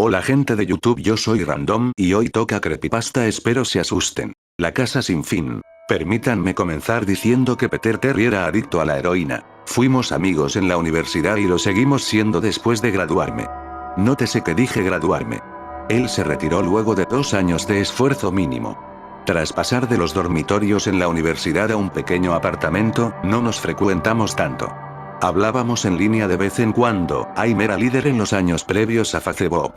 Hola gente de YouTube, yo soy Random y hoy toca creepypasta, espero se asusten. La casa sin fin. Permítanme comenzar diciendo que Peter Terry era adicto a la heroína. Fuimos amigos en la universidad y lo seguimos siendo después de graduarme. Nótese que dije graduarme. Él se retiró luego de 2 años de esfuerzo mínimo. Tras pasar de los dormitorios en la universidad a un pequeño apartamento, no nos frecuentamos tanto. Hablábamos en línea de vez en cuando. Aim era líder en los años previos a Facebook.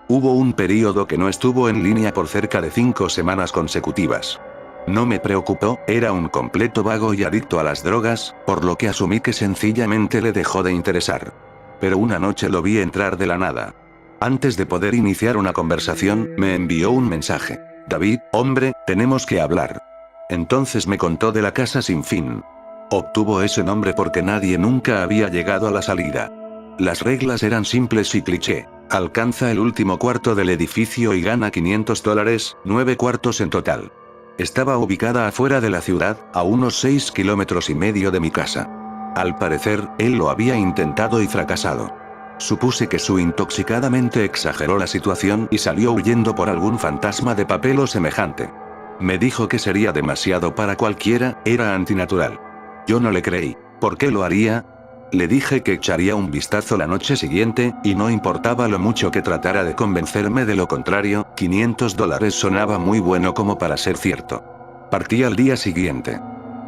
Hubo un período que no estuvo en línea por cerca de 5 semanas consecutivas. No me preocupó, era un completo vago y adicto a las drogas, por lo que asumí que sencillamente le dejó de interesar. Pero una noche lo vi entrar de la nada. Antes de poder iniciar una conversación, me envió un mensaje. David, hombre, tenemos que hablar. Entonces me contó de la casa sin fin. Obtuvo ese nombre porque nadie nunca había llegado a la salida. Las reglas eran simples y cliché. Alcanza el último cuarto del edificio y gana $500, 9 cuartos en total. Estaba ubicada afuera de la ciudad, a unos 6,5 kilómetros de mi casa. Al parecer, él lo había intentado y fracasado. Supuse que su intoxicadamente exageró la situación y salió huyendo por algún fantasma de papel o semejante. Me dijo que sería demasiado para cualquiera, era antinatural. Yo no le creí. ¿Por qué lo haría? Le dije que echaría un vistazo la noche siguiente, y no importaba lo mucho que tratara de convencerme de lo contrario, $500 sonaba muy bueno como para ser cierto. Partí al día siguiente.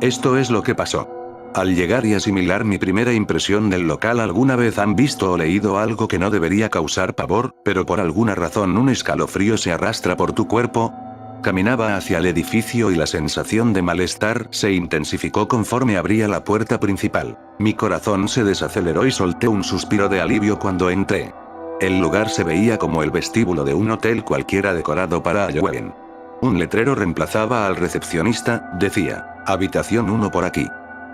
Esto es lo que pasó. Al llegar y asimilar mi primera impresión del local, ¿alguna vez han visto o leído algo que no debería causar pavor, pero por alguna razón un escalofrío se arrastra por tu cuerpo? Caminaba hacia el edificio y la sensación de malestar se intensificó conforme abría la puerta principal. Mi corazón se desaceleró y solté un suspiro de alivio cuando entré. El lugar se veía como el vestíbulo de un hotel cualquiera decorado para Halloween. Un letrero reemplazaba al recepcionista, decía, habitación 1 por aquí.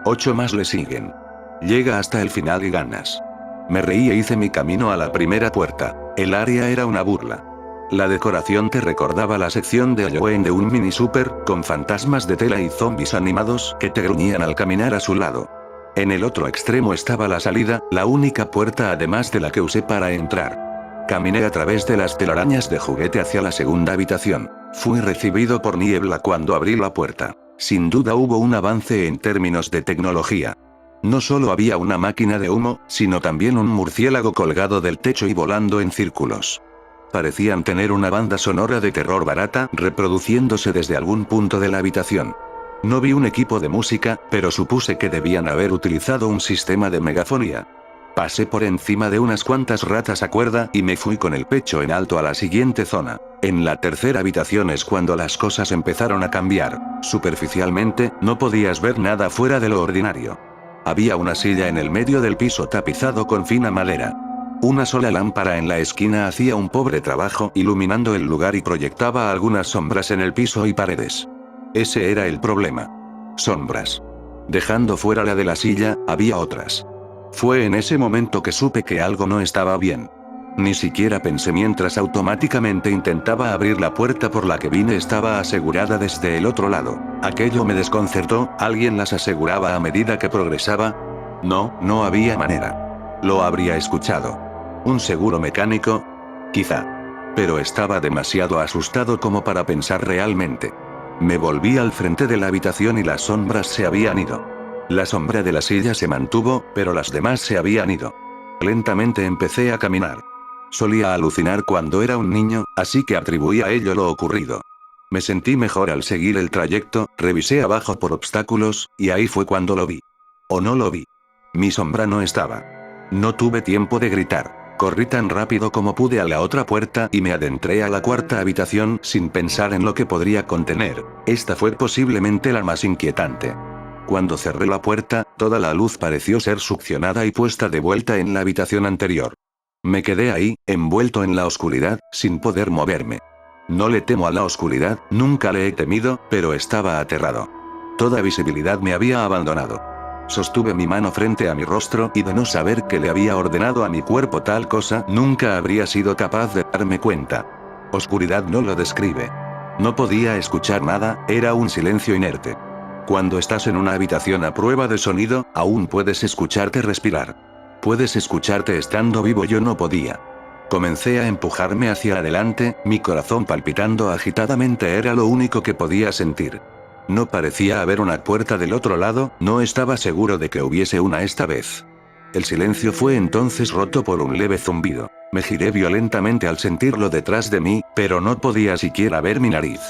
8 más le siguen. Llega hasta el final y ganas. Me reí e hice mi camino a la primera puerta. El área era una burla. La decoración te recordaba la sección de Halloween de un mini super, con fantasmas de tela y zombies animados que te gruñían al caminar a su lado. En el otro extremo estaba la salida, la única puerta además de la que usé para entrar. Caminé a través de las telarañas de juguete hacia la segunda habitación. Fui recibido por niebla cuando abrí la puerta. Sin duda hubo un avance en términos de tecnología. No solo había una máquina de humo, sino también un murciélago colgado del techo y volando en círculos. Parecían tener una banda sonora de terror barata reproduciéndose desde algún punto de la habitación. No vi un equipo de música, pero supuse que debían haber utilizado un sistema de megafonía. Pasé por encima de unas cuantas ratas a cuerda y me fui con el pecho en alto a la siguiente zona. En la tercera habitación es cuando las cosas empezaron a cambiar. Superficialmente, no podías ver nada fuera de lo ordinario. Había una silla en el medio del piso tapizado con fina madera. Una sola lámpara en la esquina hacía un pobre trabajo iluminando el lugar y proyectaba algunas sombras en el piso y paredes. Ese era el problema. Sombras. Dejando fuera la de la silla, había otras. Fue en ese momento que supe que algo no estaba bien. Ni siquiera pensé mientras automáticamente intentaba abrir la puerta por la que vine, estaba asegurada desde el otro lado. Aquello me desconcertó, ¿alguien las aseguraba a medida que progresaba? No, no había manera. Lo habría escuchado. ¿Un seguro mecánico? Quizá. Pero estaba demasiado asustado como para pensar realmente. Me volví al frente de la habitación y las sombras se habían ido. La sombra de la silla se mantuvo, pero las demás se habían ido. Lentamente empecé a caminar. Solía alucinar cuando era un niño, así que atribuí a ello lo ocurrido. Me sentí mejor al seguir el trayecto, revisé abajo por obstáculos, y ahí fue cuando lo vi. ¿O no lo vi? Mi sombra no estaba. No tuve tiempo de gritar. Corrí tan rápido como pude a la otra puerta y me adentré a la cuarta habitación sin pensar en lo que podría contener. Esta fue posiblemente la más inquietante. Cuando cerré la puerta, toda la luz pareció ser succionada y puesta de vuelta en la habitación anterior. Me quedé ahí, envuelto en la oscuridad, sin poder moverme. No le temo a la oscuridad, nunca le he temido, pero estaba aterrado. Toda visibilidad me había abandonado. Sostuve mi mano frente a mi rostro y de no saber que le había ordenado a mi cuerpo tal cosa, nunca habría sido capaz de darme cuenta. Oscuridad no lo describe. No podía escuchar nada, era un silencio inerte. Cuando estás en una habitación a prueba de sonido, aún puedes escucharte respirar. Puedes escucharte estando vivo, yo no podía. Comencé a empujarme hacia adelante, mi corazón palpitando agitadamente era lo único que podía sentir. No parecía haber una puerta del otro lado, no estaba seguro de que hubiese una esta vez. El silencio fue entonces roto por un leve zumbido. Me giré violentamente al sentirlo detrás de mí, pero no podía siquiera ver mi nariz.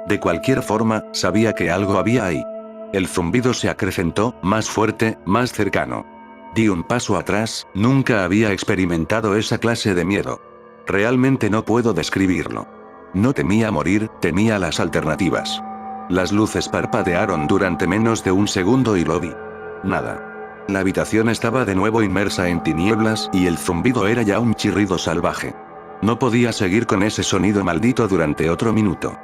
De cualquier forma, sabía que algo había ahí. El zumbido se acrecentó, más fuerte, más cercano. Di un paso atrás, nunca había experimentado esa clase de miedo. Realmente no puedo describirlo. No temía morir, temía las alternativas. Las luces parpadearon durante menos de un segundo y lo vi. Nada. La habitación estaba de nuevo inmersa en tinieblas y el zumbido era ya un chirrido salvaje. No podía seguir con ese sonido maldito durante otro minuto.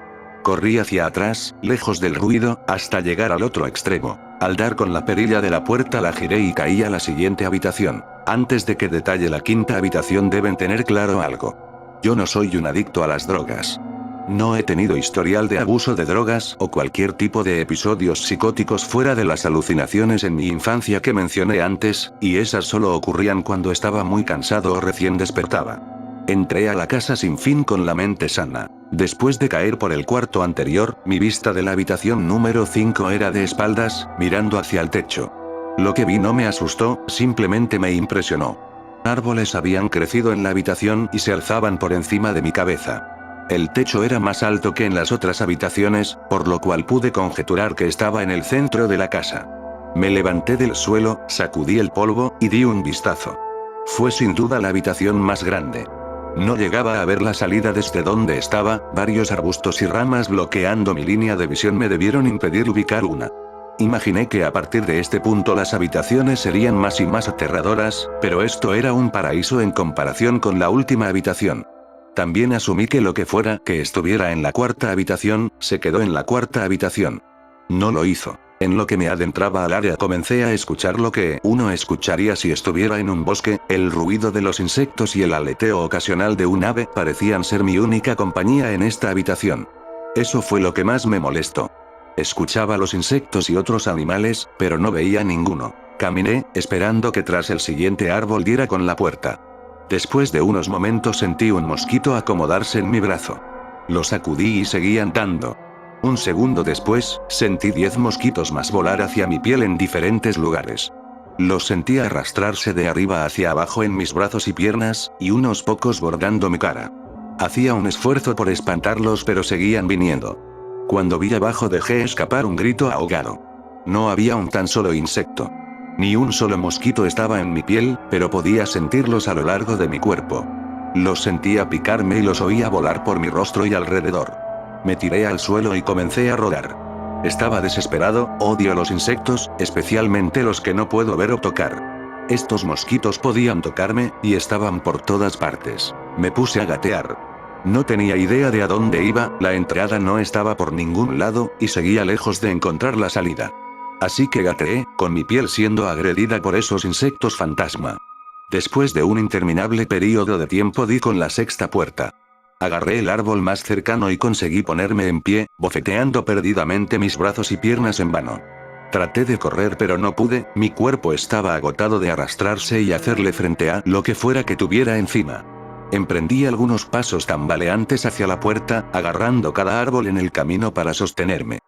Corrí hacia atrás, lejos del ruido, hasta llegar al otro extremo. Al dar con la perilla de la puerta la giré y caí a la siguiente habitación. Antes de que detalle la quinta habitación deben tener claro algo. Yo no soy un adicto a las drogas. No he tenido historial de abuso de drogas o cualquier tipo de episodios psicóticos fuera de las alucinaciones en mi infancia que mencioné antes, y esas solo ocurrían cuando estaba muy cansado o recién despertaba. Entré a la casa sin fin con la mente sana. Después de caer por el cuarto anterior, mi vista de la habitación número 5 era de espaldas, mirando hacia el techo. Lo que vi no me asustó, simplemente me impresionó. Árboles habían crecido en la habitación y se alzaban por encima de mi cabeza. El techo era más alto que en las otras habitaciones, por lo cual pude conjeturar que estaba en el centro de la casa. Me levanté del suelo, sacudí el polvo, y di un vistazo. Fue sin duda la habitación más grande. No llegaba a ver la salida desde donde estaba, varios arbustos y ramas bloqueando mi línea de visión me debieron impedir ubicar una. Imaginé que a partir de este punto las habitaciones serían más y más aterradoras, pero esto era un paraíso en comparación con la última habitación. También asumí que lo que fuera que estuviera en la cuarta habitación, se quedó en la cuarta habitación. No lo hizo. En lo que me adentraba al área comencé a escuchar lo que uno escucharía si estuviera en un bosque, el ruido de los insectos y el aleteo ocasional de un ave parecían ser mi única compañía en esta habitación. Eso fue lo que más me molestó. Escuchaba los insectos y otros animales, pero no veía ninguno. Caminé, esperando que tras el siguiente árbol diera con la puerta. Después de unos momentos sentí un mosquito acomodarse en mi brazo. Lo sacudí y seguí andando. Un segundo después, sentí 10 mosquitos más volar hacia mi piel en diferentes lugares. Los sentí arrastrarse de arriba hacia abajo en mis brazos y piernas, y unos pocos bordando mi cara. Hacía un esfuerzo por espantarlos pero seguían viniendo. Cuando vi abajo dejé escapar un grito ahogado. No había un tan solo insecto. Ni un solo mosquito estaba en mi piel, pero podía sentirlos a lo largo de mi cuerpo. Los sentía picarme y los oía volar por mi rostro y alrededor. Me tiré al suelo y comencé a rodar. Estaba desesperado, odio los insectos, especialmente los que no puedo ver o tocar. Estos mosquitos podían tocarme, y estaban por todas partes. Me puse a gatear. No tenía idea de a dónde iba, la entrada no estaba por ningún lado, y seguía lejos de encontrar la salida. Así que gateé, con mi piel siendo agredida por esos insectos fantasma. Después de un interminable período de tiempo di con la sexta puerta. Agarré el árbol más cercano y conseguí ponerme en pie, bofeteando perdidamente mis brazos y piernas en vano. Traté de correr pero no pude, mi cuerpo estaba agotado de arrastrarse y hacerle frente a lo que fuera que tuviera encima. Emprendí algunos pasos tambaleantes hacia la puerta, agarrando cada árbol en el camino para sostenerme.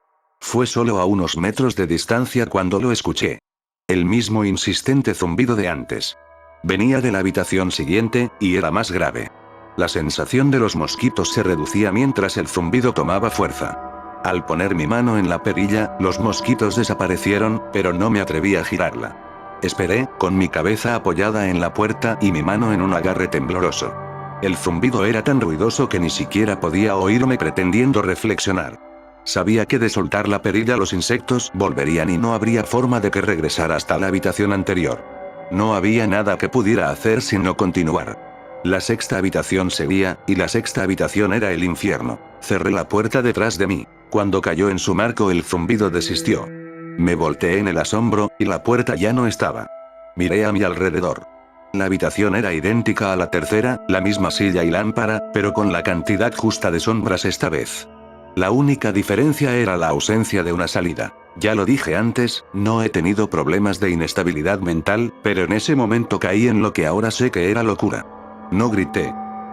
Fue solo a unos metros de distancia cuando lo escuché. El mismo insistente zumbido de antes. Venía de la habitación siguiente, y era más grave. La sensación de los mosquitos se reducía mientras el zumbido tomaba fuerza. Al poner mi mano en la perilla, los mosquitos desaparecieron, pero no me atreví a girarla. Esperé, con mi cabeza apoyada en la puerta y mi mano en un agarre tembloroso. El zumbido era tan ruidoso que ni siquiera podía oírme pretendiendo reflexionar. Sabía que de soltar la perilla los insectos volverían y no habría forma de que regresara hasta la habitación anterior. No había nada que pudiera hacer sino continuar. La sexta habitación seguía, y la sexta habitación era el infierno. Cerré la puerta detrás de mí. Cuando cayó en su marco el zumbido desistió. Me volteé en el asombro, y la puerta ya no estaba. Miré a mi alrededor. La habitación era idéntica a la tercera, la misma silla y lámpara, pero con la cantidad justa de sombras esta vez. La única diferencia era la ausencia de una salida. Ya lo dije antes, no he tenido problemas de inestabilidad mental, pero en ese momento caí en lo que ahora sé que era locura. No grité.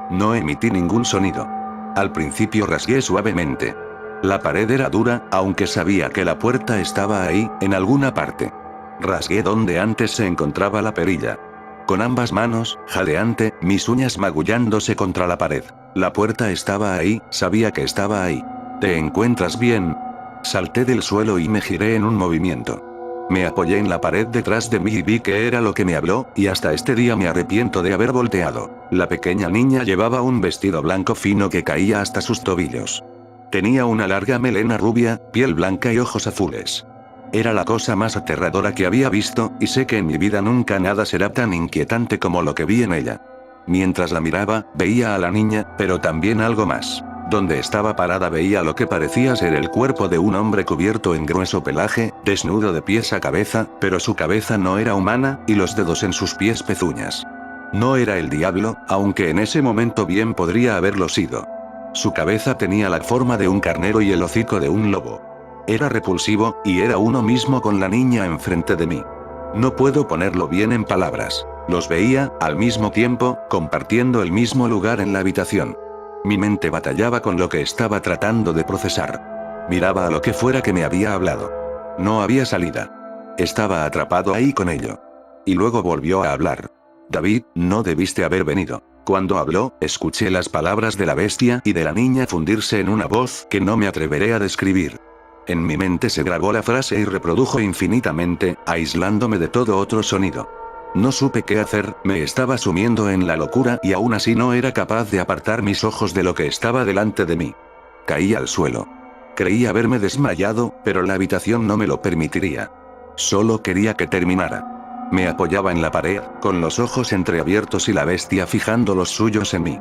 No emití ningún sonido. Al principio rasgué suavemente. La pared era dura, aunque sabía que la puerta estaba ahí, en alguna parte. Rasgué donde antes se encontraba la perilla. Con ambas manos, jadeante, mis uñas magullándose contra la pared. La puerta estaba ahí, sabía que estaba ahí. ¿Te encuentras bien? Salté del suelo y me giré en un movimiento. Me apoyé en la pared detrás de mí y vi que era lo que me habló, y hasta este día me arrepiento de haber volteado. La pequeña niña llevaba un vestido blanco fino que caía hasta sus tobillos. Tenía una larga melena rubia, piel blanca y ojos azules. Era la cosa más aterradora que había visto, y sé que en mi vida nunca nada será tan inquietante como lo que vi en ella. Mientras la miraba, veía a la niña, pero también algo más. Donde estaba parada veía lo que parecía ser el cuerpo de un hombre cubierto en grueso pelaje, desnudo de pies a cabeza, pero su cabeza no era humana, y los dedos en sus pies pezuñas. No era el diablo, aunque en ese momento bien podría haberlo sido. Su cabeza tenía la forma de un carnero y el hocico de un lobo. Era repulsivo, y era uno mismo con la niña enfrente de mí. No puedo ponerlo bien en palabras. Los veía, al mismo tiempo, compartiendo el mismo lugar en la habitación. Mi mente batallaba con lo que estaba tratando de procesar. Miraba a lo que fuera que me había hablado. No había salida. Estaba atrapado ahí con ello. Y luego volvió a hablar. David, no debiste haber venido. Cuando habló, escuché las palabras de la bestia y de la niña fundirse en una voz que no me atreveré a describir. En mi mente se grabó la frase y reprodujo infinitamente, aislándome de todo otro sonido. No supe qué hacer, me estaba sumiendo en la locura y aún así no era capaz de apartar mis ojos de lo que estaba delante de mí. Caí al suelo. Creí haberme desmayado, pero la habitación no me lo permitiría. Solo quería que terminara. Me apoyaba en la pared, con los ojos entreabiertos y la bestia fijando los suyos en mí.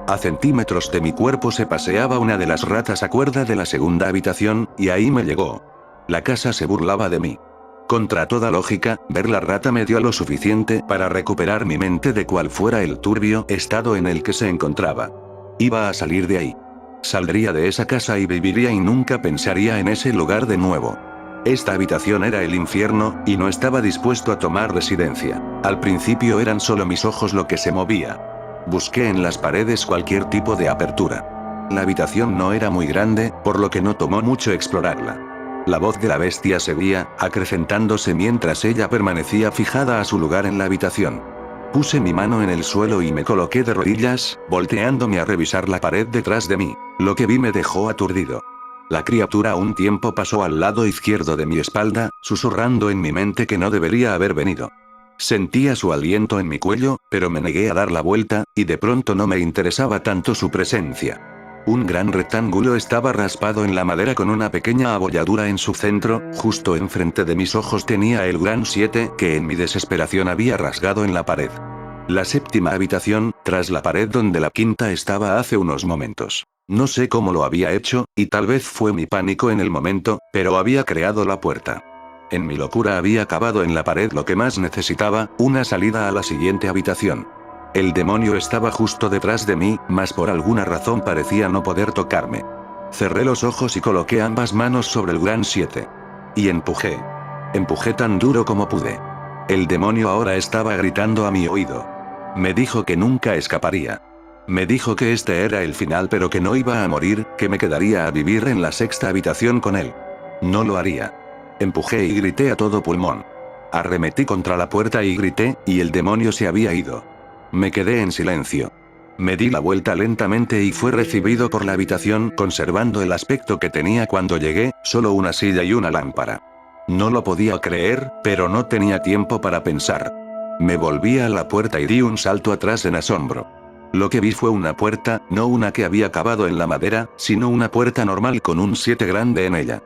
A centímetros de mi cuerpo se paseaba una de las ratas a cuerda de la segunda habitación, y ahí me llegó. La casa se burlaba de mí. Contra toda lógica, ver la rata me dio lo suficiente para recuperar mi mente de cuál fuera el turbio estado en el que se encontraba. Iba a salir de ahí. Saldría de esa casa y viviría y nunca pensaría en ese lugar de nuevo. Esta habitación era el infierno, y no estaba dispuesto a tomar residencia. Al principio eran solo mis ojos lo que se movía. Busqué en las paredes cualquier tipo de apertura. La habitación no era muy grande, por lo que no tomó mucho explorarla. La voz de la bestia seguía, acrecentándose mientras ella permanecía fijada a su lugar en la habitación. Puse mi mano en el suelo y me coloqué de rodillas, volteándome a revisar la pared detrás de mí. Lo que vi me dejó aturdido. La criatura un tiempo pasó al lado izquierdo de mi espalda, susurrando en mi mente que no debería haber venido. Sentía su aliento en mi cuello, pero me negué a dar la vuelta, y de pronto no me interesaba tanto su presencia. Un gran rectángulo estaba raspado en la madera con una pequeña abolladura en su centro, justo enfrente de mis ojos tenía el gran 7 que en mi desesperación había rasgado en la pared. La séptima habitación, tras la pared donde la quinta estaba hace unos momentos. No sé cómo lo había hecho, y tal vez fue mi pánico en el momento, pero había creado la puerta. En mi locura había cavado en la pared lo que más necesitaba, una salida a la siguiente habitación. El demonio estaba justo detrás de mí, mas por alguna razón parecía no poder tocarme. Cerré los ojos y coloqué ambas manos sobre el gran 7. Y empujé. Empujé tan duro como pude. El demonio ahora estaba gritando a mi oído. Me dijo que nunca escaparía. Me dijo que este era el final pero que no iba a morir, que me quedaría a vivir en la sexta habitación con él. No lo haría. Empujé y grité a todo pulmón. Arremetí contra la puerta y grité, y el demonio se había ido. Me quedé en silencio. Me di la vuelta lentamente y fue recibido por la habitación conservando el aspecto que tenía cuando llegué, solo una silla y una lámpara. No lo podía creer, pero no tenía tiempo para pensar. Me volví a la puerta y di un salto atrás en asombro. Lo que vi fue una puerta, no una que había cavado en la madera, sino una puerta normal con un 7 grande en ella.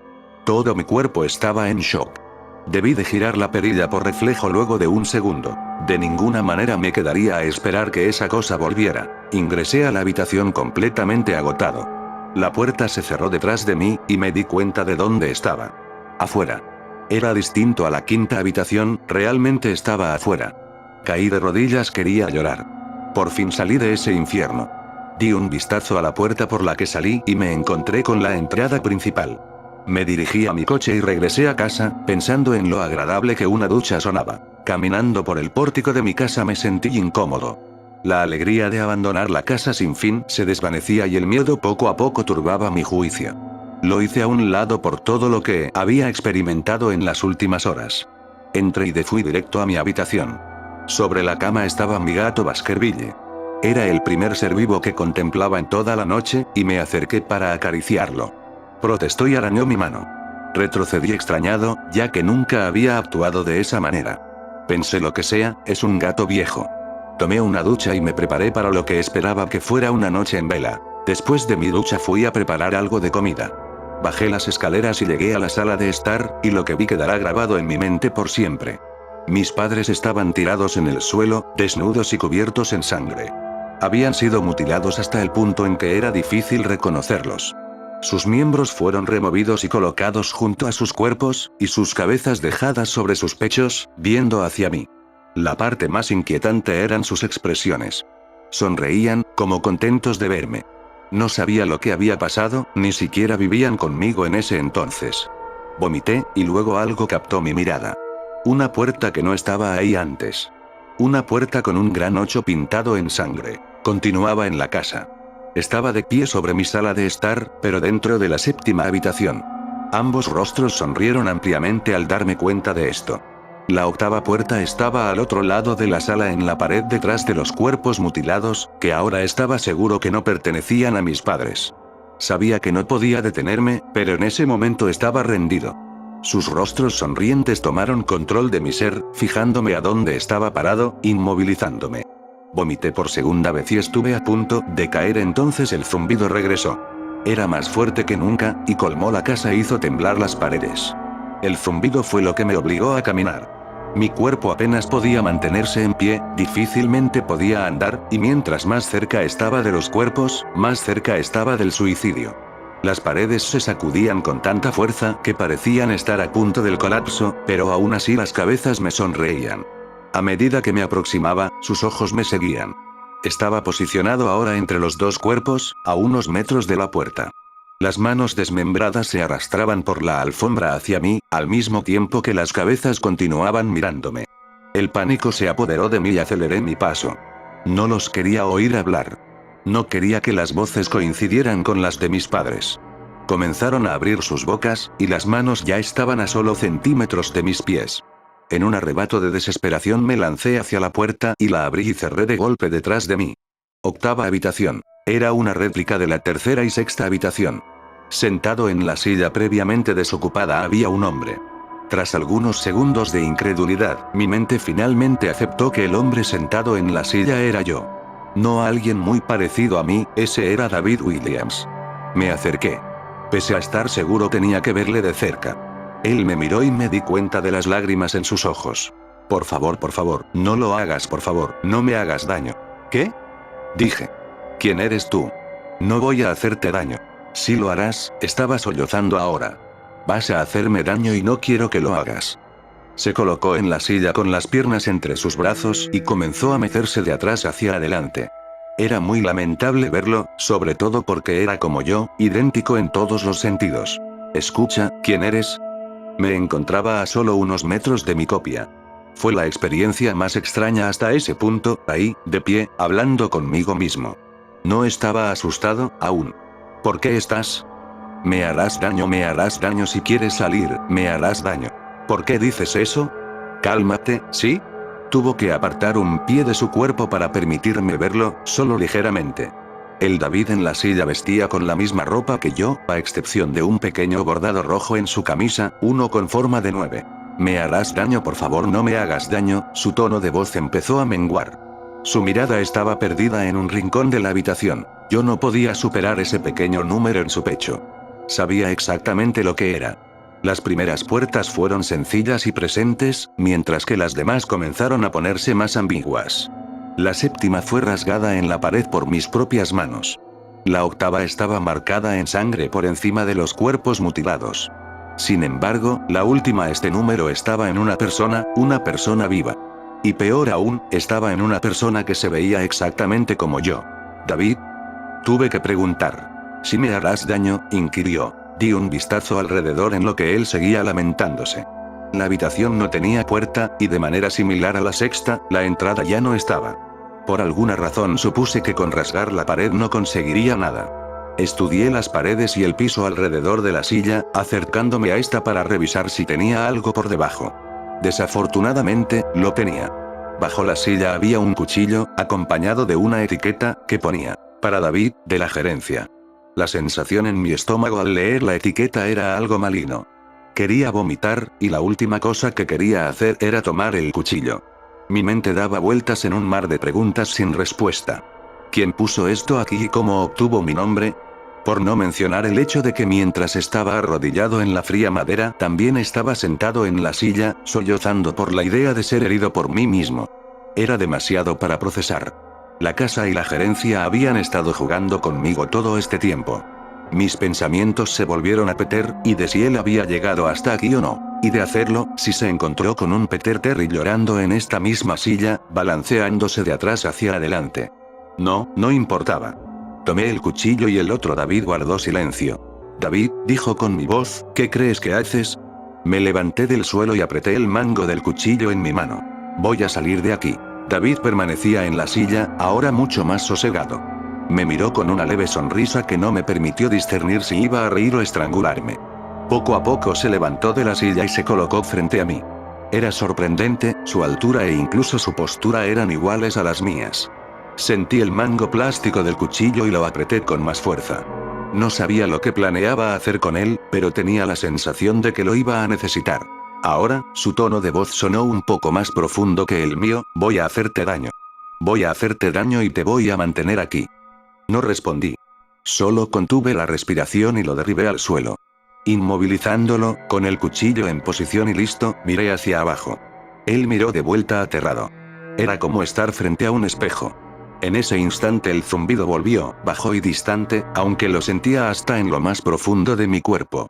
Todo mi cuerpo estaba en shock. Debí de girar la perilla por reflejo luego de un segundo. De ninguna manera me quedaría a esperar que esa cosa volviera. Ingresé a la habitación completamente agotado. La puerta se cerró detrás de mí, y me di cuenta de dónde estaba. Afuera. Era distinto a la quinta habitación, realmente estaba afuera. Caí de rodillas, quería llorar. Por fin salí de ese infierno. Di un vistazo a la puerta por la que salí y me encontré con la entrada principal. Me dirigí a mi coche y regresé a casa, pensando en lo agradable que una ducha sonaba. Caminando por el pórtico de mi casa me sentí incómodo. La alegría de abandonar la casa sin fin se desvanecía y el miedo poco a poco turbaba mi juicio. Lo hice a un lado por todo lo que había experimentado en las últimas horas. Entré y fui directo a mi habitación. Sobre la cama estaba mi gato Baskerville. Era el primer ser vivo que contemplaba en toda la noche, y me acerqué para acariciarlo. Protestó y arañó mi mano. Retrocedí extrañado, ya que nunca había actuado de esa manera. Pensé lo que sea, es un gato viejo. Tomé una ducha y me preparé para lo que esperaba que fuera una noche en vela. Después de mi ducha fui a preparar algo de comida. Bajé las escaleras y llegué a la sala de estar, y lo que vi quedará grabado en mi mente por siempre. Mis padres estaban tirados en el suelo, desnudos y cubiertos en sangre. Habían sido mutilados hasta el punto en que era difícil reconocerlos. Sus miembros fueron removidos y colocados junto a sus cuerpos, y sus cabezas dejadas sobre sus pechos, viendo hacia mí. La parte más inquietante eran sus expresiones. Sonreían, como contentos de verme. No sabía lo que había pasado, ni siquiera vivían conmigo en ese entonces. Vomité, y luego algo captó mi mirada. Una puerta que no estaba ahí antes. Una puerta con un gran 8 pintado en sangre. Continuaba en la casa. Estaba de pie sobre mi sala de estar, pero dentro de la 7ª habitación. Ambos rostros sonrieron ampliamente al darme cuenta de esto. La 8ª puerta estaba al otro lado de la sala, en la pared detrás de los cuerpos mutilados, que ahora estaba seguro que no pertenecían a mis padres. Sabía que no podía detenerme, pero en ese momento estaba rendido. Sus rostros sonrientes tomaron control de mi ser, fijándome a donde estaba parado, inmovilizándome. Vomité por segunda vez y estuve a punto de caer. Entonces el zumbido regresó. Era más fuerte que nunca, y colmó la casa e hizo temblar las paredes. El zumbido fue lo que me obligó a caminar. Mi cuerpo apenas podía mantenerse en pie, difícilmente podía andar, y mientras más cerca estaba de los cuerpos, más cerca estaba del suicidio. Las paredes se sacudían con tanta fuerza que parecían estar a punto del colapso, pero aún así las cabezas me sonreían. A medida que me aproximaba, sus ojos me seguían. Estaba posicionado ahora entre los dos cuerpos, a unos metros de la puerta. Las manos desmembradas se arrastraban por la alfombra hacia mí, al mismo tiempo que las cabezas continuaban mirándome. El pánico se apoderó de mí y aceleré mi paso. No los quería oír hablar. No quería que las voces coincidieran con las de mis padres. Comenzaron a abrir sus bocas, y las manos ya estaban a solo centímetros de mis pies. En un arrebato de desesperación me lancé hacia la puerta y la abrí y cerré de golpe detrás de mí. 8ª habitación. Era una réplica de la 3ª y 6ª habitación. Sentado en la silla previamente desocupada había un hombre. Tras algunos segundos de incredulidad, mi mente finalmente aceptó que el hombre sentado en la silla era yo. No alguien muy parecido a mí, ese era David Williams. Me acerqué. Pese a estar seguro tenía que verle de cerca. Él me miró y me di cuenta de las lágrimas en sus ojos. Por favor, no lo hagas, por favor, no me hagas daño. ¿Qué? Dije. ¿Quién eres tú? No voy a hacerte daño. Si lo harás, estaba sollozando ahora. Vas a hacerme daño y no quiero que lo hagas. Se colocó en la silla con las piernas entre sus brazos y comenzó a mecerse de atrás hacia adelante. Era muy lamentable verlo, sobre todo porque era como yo, idéntico en todos los sentidos. Escucha, ¿quién eres? Me encontraba a solo unos metros de mi copia. Fue la experiencia más extraña hasta ese punto, ahí, de pie, hablando conmigo mismo. No estaba asustado, aún. ¿Por qué estás? Me harás daño si quieres salir, me harás daño. ¿Por qué dices eso? Cálmate, ¿sí? Tuvo que apartar un pie de su cuerpo para permitirme verlo, solo ligeramente. El David en la silla vestía con la misma ropa que yo, a excepción de un pequeño bordado rojo en su camisa, uno con forma de 9. Me harás daño, por favor, no me hagas daño. Su tono de voz empezó a menguar. Su mirada estaba perdida en un rincón de la habitación. Yo no podía superar ese pequeño número en su pecho. Sabía exactamente lo que era. Las primeras puertas fueron sencillas y presentes, mientras que las demás comenzaron a ponerse más ambiguas. La 7ª fue rasgada en la pared por mis propias manos. La 8ª estaba marcada en sangre por encima de los cuerpos mutilados. Sin embargo, la última, este número estaba en una persona viva. Y peor aún, estaba en una persona que se veía exactamente como yo. ¿David? Tuve que preguntar. ¿Si me harás daño?, inquirió. Di un vistazo alrededor en lo que él seguía lamentándose. La habitación no tenía puerta, y de manera similar a la 6ª, la entrada ya no estaba. Por alguna razón supuse que con rasgar la pared no conseguiría nada. Estudié las paredes y el piso alrededor de la silla, acercándome a esta para revisar si tenía algo por debajo. Desafortunadamente, lo tenía. Bajo la silla había un cuchillo, acompañado de una etiqueta, que ponía, para David, de la gerencia. La sensación en mi estómago al leer la etiqueta era algo maligno. Quería vomitar, y la última cosa que quería hacer era tomar el cuchillo. Mi mente daba vueltas en un mar de preguntas sin respuesta. ¿Quién puso esto aquí y cómo obtuvo mi nombre? Por no mencionar el hecho de que mientras estaba arrodillado en la fría madera, también estaba sentado en la silla, sollozando por la idea de ser herido por mí mismo. Era demasiado para procesar. La casa y la gerencia habían estado jugando conmigo todo este tiempo. Mis pensamientos se volvieron a Peter, y de si él había llegado hasta aquí o no. Y de hacerlo, si se encontró con un Peter Terry llorando en esta misma silla, balanceándose de atrás hacia adelante. No, no importaba. Tomé el cuchillo y el otro David guardó silencio. David, dijo con mi voz, ¿qué crees que haces? Me levanté del suelo y apreté el mango del cuchillo en mi mano. Voy a salir de aquí. David permanecía en la silla, ahora mucho más sosegado. Me miró con una leve sonrisa que no me permitió discernir si iba a reír o estrangularme. Poco a poco se levantó de la silla y se colocó frente a mí. Era sorprendente, su altura e incluso su postura eran iguales a las mías. Sentí el mango plástico del cuchillo y lo apreté con más fuerza. No sabía lo que planeaba hacer con él, pero tenía la sensación de que lo iba a necesitar. Ahora, su tono de voz sonó un poco más profundo que el mío, voy a hacerte daño. Voy a hacerte daño y te voy a mantener aquí. No respondí. Solo contuve la respiración y lo derribé al suelo. Inmovilizándolo, con el cuchillo en posición y listo, miré hacia abajo. Él miró de vuelta aterrado. Era como estar frente a un espejo. En ese instante el zumbido volvió, bajo y distante, aunque lo sentía hasta en lo más profundo de mi cuerpo.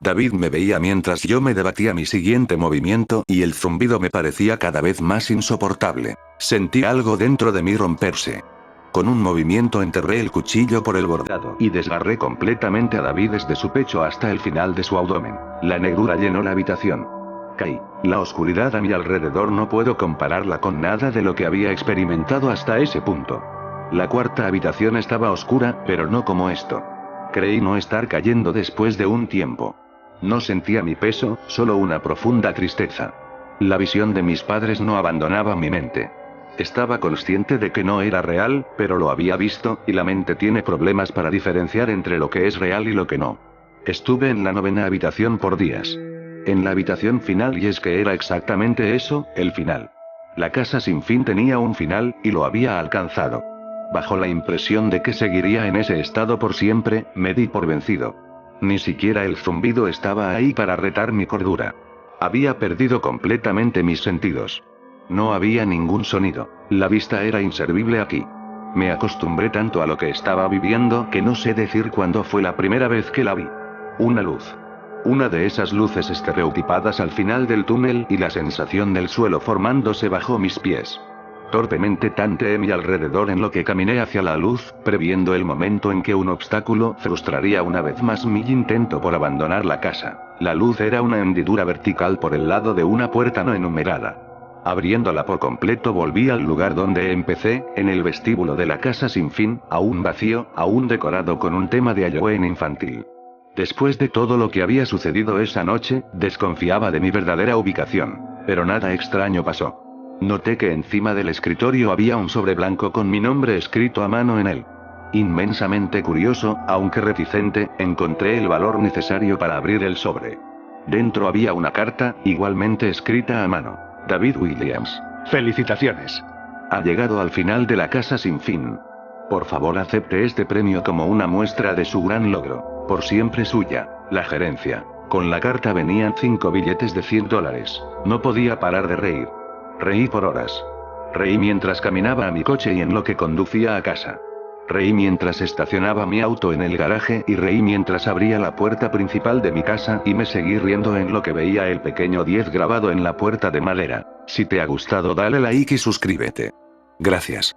David me veía mientras yo me debatía mi siguiente movimiento y el zumbido me parecía cada vez más insoportable. Sentí algo dentro de mí romperse. Con un movimiento enterré el cuchillo por el bordado y desgarré completamente a David desde su pecho hasta el final de su abdomen. La negrura llenó la habitación. Caí. La oscuridad a mi alrededor no puedo compararla con nada de lo que había experimentado hasta ese punto. La cuarta habitación estaba oscura, pero no como esto. Creí no estar cayendo después de un tiempo. No sentía mi peso, solo una profunda tristeza. La visión de mis padres no abandonaba mi mente. Estaba consciente de que no era real, pero lo había visto, y la mente tiene problemas para diferenciar entre lo que es real y lo que no. Estuve en la novena habitación por días. En la habitación final, y es que era exactamente eso, el final. La casa sin fin tenía un final, y lo había alcanzado. Bajo la impresión de que seguiría en ese estado por siempre, me di por vencido. Ni siquiera el zumbido estaba ahí para retar mi cordura. Había perdido completamente mis sentidos. No había ningún sonido. La vista era inservible aquí. Me acostumbré tanto a lo que estaba viviendo que no sé decir cuándo fue la primera vez que la vi. Una luz. Una de esas luces estereotipadas al final del túnel y la sensación del suelo formándose bajo mis pies. Torpemente tanteé mi alrededor en lo que caminé hacia la luz, previendo el momento en que un obstáculo frustraría una vez más mi intento por abandonar la casa. La luz era una hendidura vertical por el lado de una puerta no enumerada. Abriéndola por completo volví al lugar donde empecé, en el vestíbulo de la casa sin fin, aún vacío, aún decorado con un tema de Halloween infantil. Después de todo lo que había sucedido esa noche, desconfiaba de mi verdadera ubicación. Pero nada extraño pasó. Noté que encima del escritorio había un sobre blanco con mi nombre escrito a mano en él. Inmensamente curioso, aunque reticente, encontré el valor necesario para abrir el sobre. Dentro había una carta, igualmente escrita a mano. David Williams. Felicitaciones. Ha llegado al final de la casa sin fin. Por favor acepte este premio como una muestra de su gran logro. Por siempre suya, la gerencia. Con la carta venían 5 billetes de $100. No podía parar de reír. Reí por horas. Reí mientras caminaba a mi coche y en lo que conducía a casa. Reí mientras estacionaba mi auto en el garaje y reí mientras abría la puerta principal de mi casa y me seguí riendo en lo que veía el pequeño 10 grabado en la puerta de madera. Si te ha gustado dale like y suscríbete. Gracias.